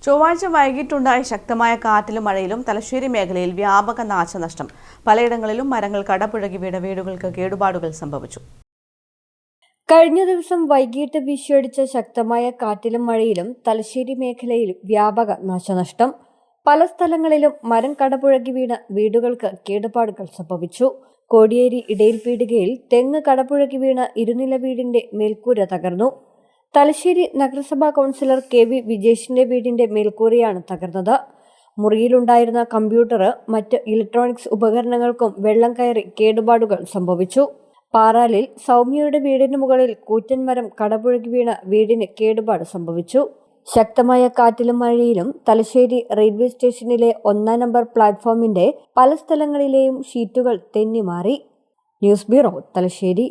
ചൊവ്വാഴ്ച വൈകിട്ടുണ്ടായ ശക്തമായ കാറ്റിലും മഴയിലും തലശ്ശേരി മേഖലയിൽ വ്യാപക നാശനഷ്ടം. പലയിടങ്ങളിലും മരങ്ങൾ കടപുഴകി വീണ വീടുകൾക്ക് കേടുപാടുകൾ സംഭവിച്ചു. കഴിഞ്ഞ ദിവസം വൈകിട്ട് വീശിയടിച്ച ശക്തമായ കാറ്റിലും മഴയിലും തലശ്ശേരി മേഖലയിൽ വ്യാപക നാശനഷ്ടം. പല സ്ഥലങ്ങളിലും മരം കടപുഴകി വീണ് വീടുകൾക്ക് കേടുപാടുകൾ സംഭവിച്ചു. കോടിയേരി ഇടയിൽ പീടികയിൽ തെങ്ങ് കടപുഴകി വീണ് ഇരുനില വീടിന്റെ മേൽക്കൂര തകർന്നു. തലശ്ശേരി നഗരസഭാ കൗൺസിലർ KV വിജേഷിന്റെ വീടിന്റെ മേൽക്കൂരയാണ് തകർന്നത്. മുറിയിലുണ്ടായിരുന്ന കമ്പ്യൂട്ടർ, മറ്റ് ഇലക്ട്രോണിക്സ് ഉപകരണങ്ങൾക്കും വെള്ളം കയറി കേടുപാടുകൾ സംഭവിച്ചു. പാറാലിൽ സൗമ്യയുടെ വീടിന് മുകളിൽ കൂറ്റൻ മരം കടപുഴകി വീണ് വീടിന് കേടുപാട് സംഭവിച്ചു. ശക്തമായ കാറ്റിലും മഴയിലും തലശ്ശേരി റെയിൽവേ സ്റ്റേഷനിലെ 1-ാം നമ്പർ പ്ലാറ്റ്ഫോമിന്റെ പല സ്ഥലങ്ങളിലെയും ഷീറ്റുകൾ തെന്നിമാറി. News bureau, Thalassery.